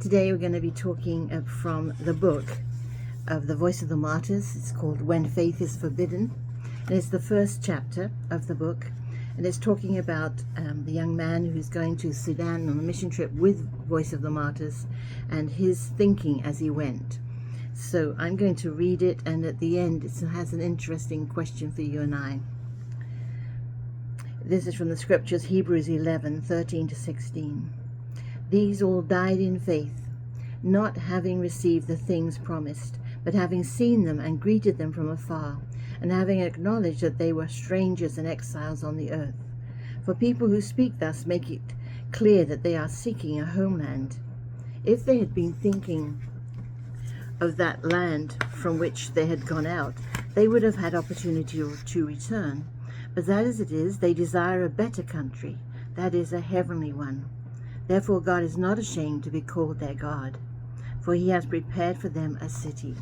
Today we're going to be talking from the book of The Voice of the Martyrs. It's called When Faith is Forbidden. And it's the first chapter of the book. And it's talking about the young man who's going to Sudan on a mission trip with Voice of the Martyrs and his thinking as he went. So I'm going to read it, and at the end it has an interesting question for you and I. This is from the scriptures, Hebrews 11:13-16. These all died in faith, not having received the things promised, but having seen them and greeted them from afar, and having acknowledged that they were strangers and exiles on the earth. For people who speak thus make it clear that they are seeking a homeland. If they had been thinking of that land from which they had gone out, they would have had opportunity to return. But that as it is, they desire a better country, that is, a heavenly one. Therefore God is not ashamed to be called their God, for he has prepared for them a city.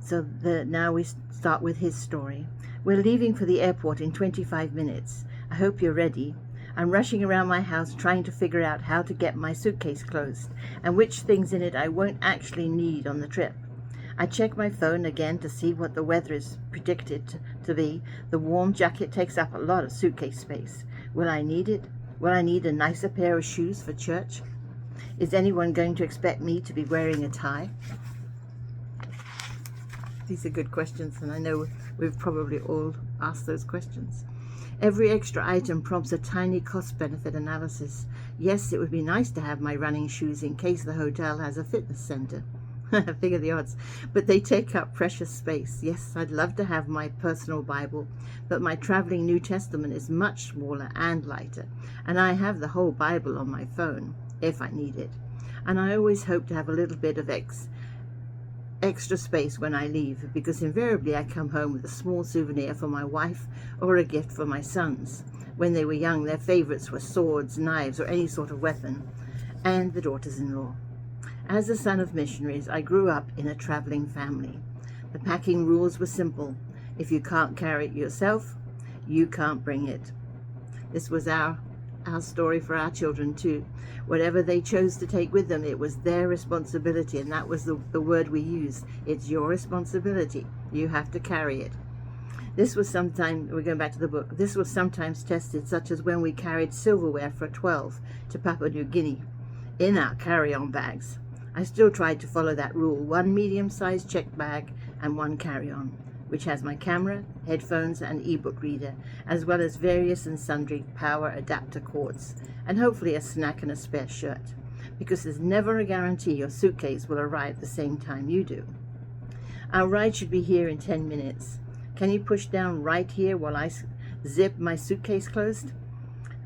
So now we start with his story. We're leaving for the airport in 25 minutes. I hope you're ready. I'm rushing around my house trying to figure out how to get my suitcase closed and which things in it I won't actually need on the trip. I check my phone again to see what the weather is predicted to be. The warm jacket takes up a lot of suitcase space. Will I need it? Will I need a nicer pair of shoes for church? Is anyone going to expect me to be wearing a tie? These are good questions, and I know we've probably all asked those questions. Every extra item prompts a tiny cost-benefit analysis. Yes, it would be nice to have my running shoes in case the hotel has a fitness center. Figure the odds. But they take up precious space. Yes, I'd love to have my personal Bible, but my traveling New Testament is much smaller and lighter, and I have the whole Bible on my phone, if I need it. And I always hope to have a little bit of extra space when I leave, because invariably I come home with a small souvenir for my wife or a gift for my sons. When they were young, their favorites were swords, knives, or any sort of weapon, and the daughters-in-law. As the son of missionaries, I grew up in a traveling family. The packing rules were simple. If you can't carry it yourself, you can't bring it. This was our story for our children too. Whatever they chose to take with them, it was their responsibility, and that was the word we used. It's your responsibility. You have to carry it. This was sometimes, we're going back to the book, this was sometimes tested, such as when we carried silverware for 12 to Papua New Guinea in our carry-on bags. I still tried to follow that rule: one medium-sized checked bag and one carry-on, which has my camera, headphones, and ebook reader, as well as various and sundry power adapter cords, and hopefully a snack and a spare shirt, because there's never a guarantee your suitcase will arrive the same time you do. Our ride should be here in 10 minutes. Can you push down right here while I zip my suitcase closed?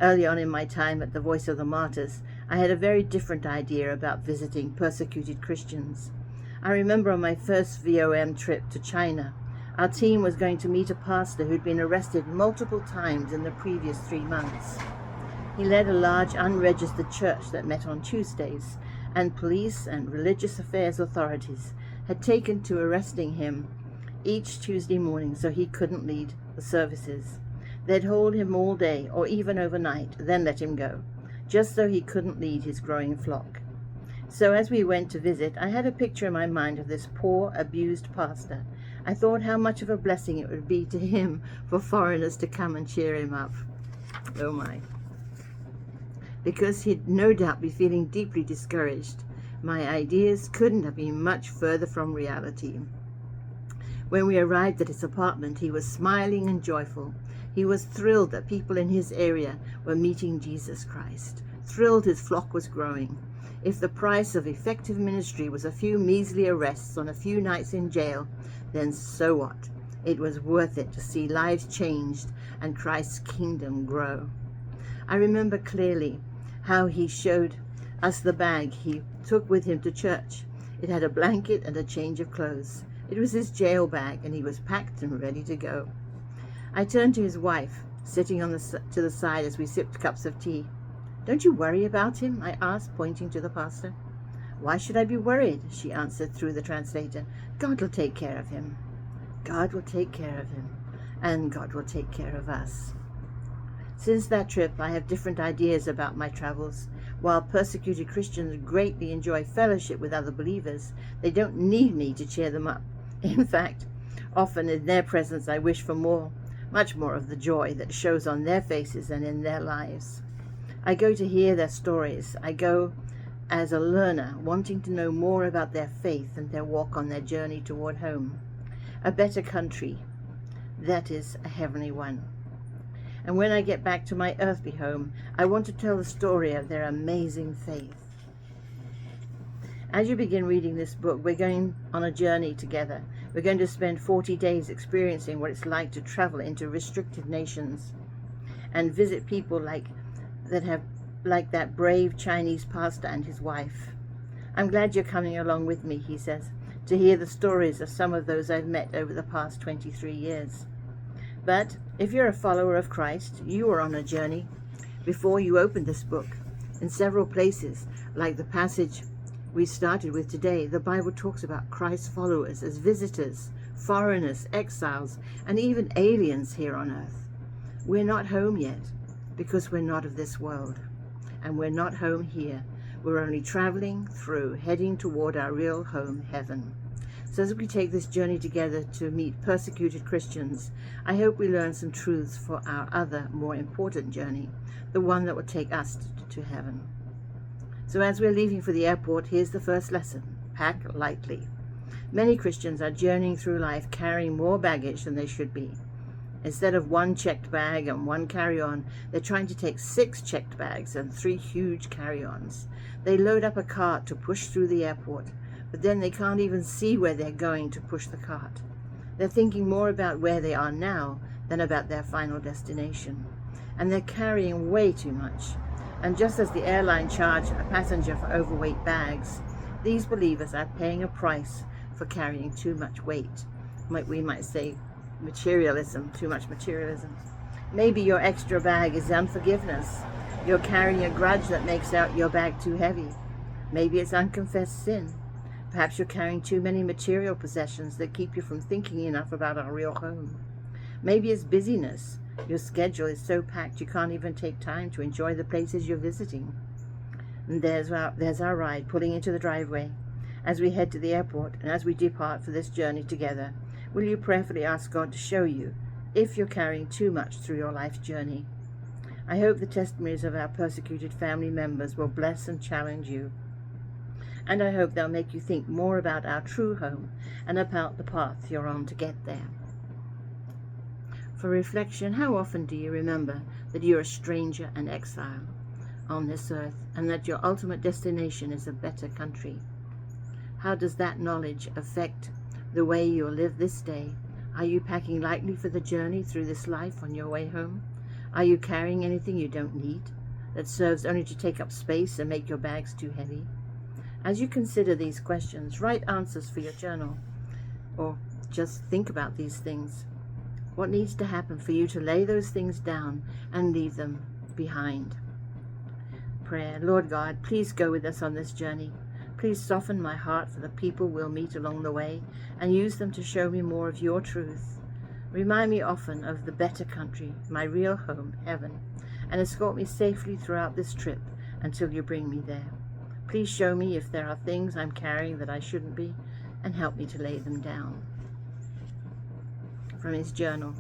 Early on in my time at the Voice of the Martyrs, I had a very different idea about visiting persecuted Christians. I remember on my first VOM trip to China, our team was going to meet a pastor who'd been arrested multiple times in the previous 3 months. He led a large unregistered church that met on Tuesdays, and police and religious affairs authorities had taken to arresting him each Tuesday morning so he couldn't lead the services. They'd hold him all day or even overnight, then let him go, just so he couldn't lead his growing flock. So as we went to visit, I had a picture in my mind of this poor, abused pastor. I thought how much of a blessing it would be to him for foreigners to come and cheer him up. Oh my. Because he'd no doubt be feeling deeply discouraged. My ideas couldn't have been much further from reality. When we arrived at his apartment, he was smiling and joyful. He was thrilled that people in his area were meeting Jesus Christ, thrilled his flock was growing. If the price of effective ministry was a few measly arrests on a few nights in jail, then so what? It was worth it to see lives changed and Christ's kingdom grow. I remember clearly how he showed us the bag he took with him to church. It had a blanket and a change of clothes. It was his jail bag, and he was packed and ready to go. I turned to his wife, sitting to the side as we sipped cups of tea. "Don't you worry about him?" I asked, pointing to the pastor. "Why should I be worried?" she answered through the translator. "God will take care of him. God will take care of him, and God will take care of us." Since that trip, I have different ideas about my travels. While persecuted Christians greatly enjoy fellowship with other believers, they don't need me to cheer them up. In fact, often in their presence I wish for more, much more of the joy that shows on their faces and in their lives. I go to hear their stories. I go as a learner, wanting to know more about their faith and their walk on their journey toward home. A better country, that is a heavenly one. And when I get back to my earthly home, I want to tell the story of their amazing faith. As you begin reading this book, we're going on a journey together. We're going to spend 40 days experiencing what it's like to travel into restricted nations and visit people like that brave Chinese pastor and his wife. I'm glad you're coming along with me, he says, to hear the stories of some of those I've met over the past 23 years. But if you're a follower of Christ, you are on a journey before you opened this book. In several places, like the passage we started with today, the Bible talks about Christ's followers as visitors, foreigners, exiles, and even aliens here on earth. We're not home yet because we're not of this world. And we're not home here. We're only traveling through, heading toward our real home, heaven. So as we take this journey together to meet persecuted Christians, I hope we learn some truths for our other, more important journey, the one that will take us to heaven. So as we're leaving for the airport, here's the first lesson. Pack lightly. Many Christians are journeying through life carrying more baggage than they should be. Instead of one checked bag and one carry-on, they're trying to take 6 checked bags and 3 huge carry-ons. They load up a cart to push through the airport, but then they can't even see where they're going to push the cart. They're thinking more about where they are now than about their final destination. And they're carrying way too much. And just as the airline charged a passenger for overweight bags, these believers are paying a price for carrying too much weight. We might say materialism, too much materialism. Maybe your extra bag is unforgiveness. You're carrying a grudge that makes out your bag too heavy. Maybe it's unconfessed sin. Perhaps you're carrying too many material possessions that keep you from thinking enough about our real home. Maybe it's busyness. Your schedule is so packed you can't even take time to enjoy the places you're visiting. And there's our ride pulling into the driveway. As we head to the airport and as we depart for this journey together, will you prayerfully ask God to show you if you're carrying too much through your life journey? I hope the testimonies of our persecuted family members will bless and challenge you. And I hope they'll make you think more about our true home and about the path you're on to get there. For reflection, how often do you remember that you're a stranger and exile on this earth and that your ultimate destination is a better country? How does that knowledge affect the way you'll live this day? Are you packing lightly for the journey through this life on your way home? Are you carrying anything you don't need that serves only to take up space and make your bags too heavy? As you consider these questions, write answers for your journal, or just think about these things. What needs to happen for you to lay those things down and leave them behind? Prayer. Lord God, please go with us on this journey. Please soften my heart for the people we'll meet along the way and use them to show me more of your truth. Remind me often of the better country, my real home, heaven, and escort me safely throughout this trip until you bring me there. Please show me if there are things I'm carrying that I shouldn't be, and help me to lay them down. From his journal.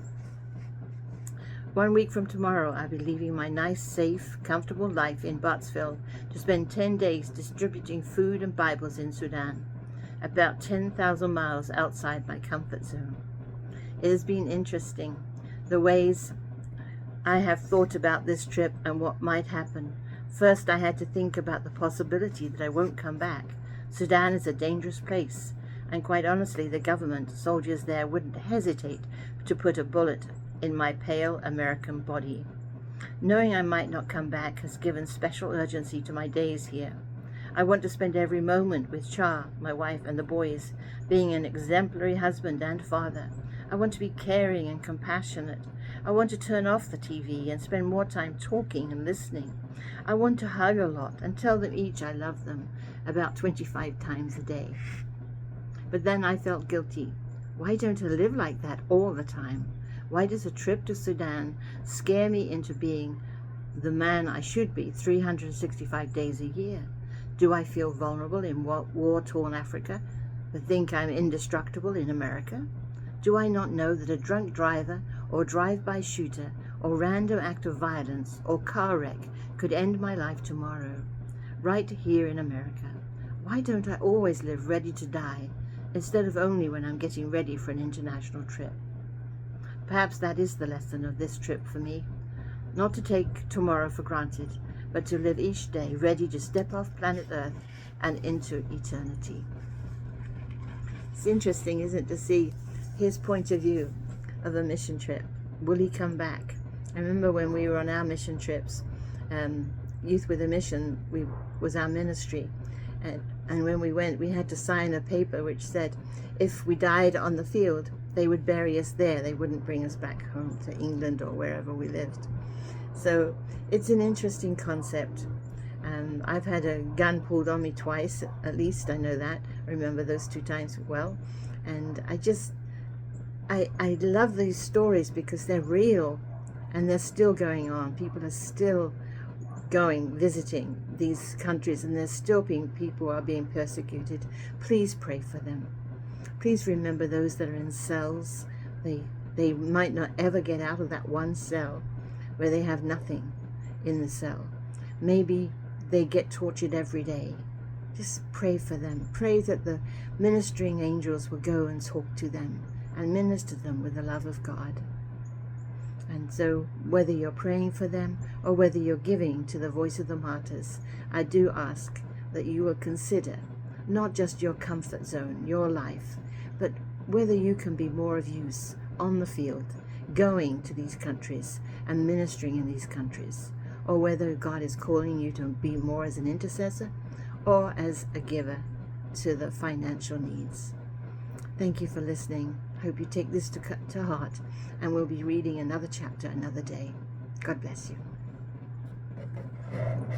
1 week from tomorrow, I'll be leaving my nice, safe, comfortable life in Battsville to spend 10 days distributing food and Bibles in Sudan, about 10,000 miles outside my comfort zone. It has been interesting, the ways I have thought about this trip and what might happen. First, I had to think about the possibility that I won't come back. Sudan is a dangerous place, and quite honestly, the government, soldiers there wouldn't hesitate to put a bullet in my pale American body. Knowing I might not come back has given special urgency to my days here. I want to spend every moment with Cha, my wife, and the boys, being an exemplary husband and father. I want to be caring and compassionate. I want to turn off the TV and spend more time talking and listening. I want to hug a lot and tell them each I love them about 25 times a day. But then I felt guilty. Why don't I live like that all the time? Why does a trip to Sudan scare me into being the man I should be 365 days a year? Do I feel vulnerable in war-torn Africa, but think I'm indestructible in America? Do I not know that a drunk driver or drive-by shooter or random act of violence or car wreck could end my life tomorrow, right here in America? Why don't I always live ready to die, instead of only when I'm getting ready for an international trip? Perhaps that is the lesson of this trip for me. Not to take tomorrow for granted, but to live each day ready to step off planet Earth and into eternity. It's interesting, isn't it, to see his point of view of a mission trip. Will he come back? I remember when we were on our mission trips, Youth with a Mission was our ministry, and when we went, we had to sign a paper which said if we died on the field, they would bury us there. They wouldn't bring us back home to England or wherever we lived. So it's an interesting concept. I've had a gun pulled on me twice, at least. I know that. I remember those 2 times well. And I love these stories because they're real and they're still going on. People are still going, visiting these countries, and there's still people are being persecuted. Please pray for them. Please remember those that are in cells. They might not ever get out of that one cell where they have nothing in the cell. Maybe they get tortured every day. Just pray for them. Pray that the ministering angels will go and talk to them and minister them with the love of God. And so whether you're praying for them or whether you're giving to the Voice of the Martyrs, I do ask that you will consider not just your comfort zone, your life, but whether you can be more of use on the field, going to these countries and ministering in these countries, or whether God is calling you to be more as an intercessor or as a giver to the financial needs. Thank you for listening. Hope you take this to heart, and we'll be reading another chapter another day. God bless you.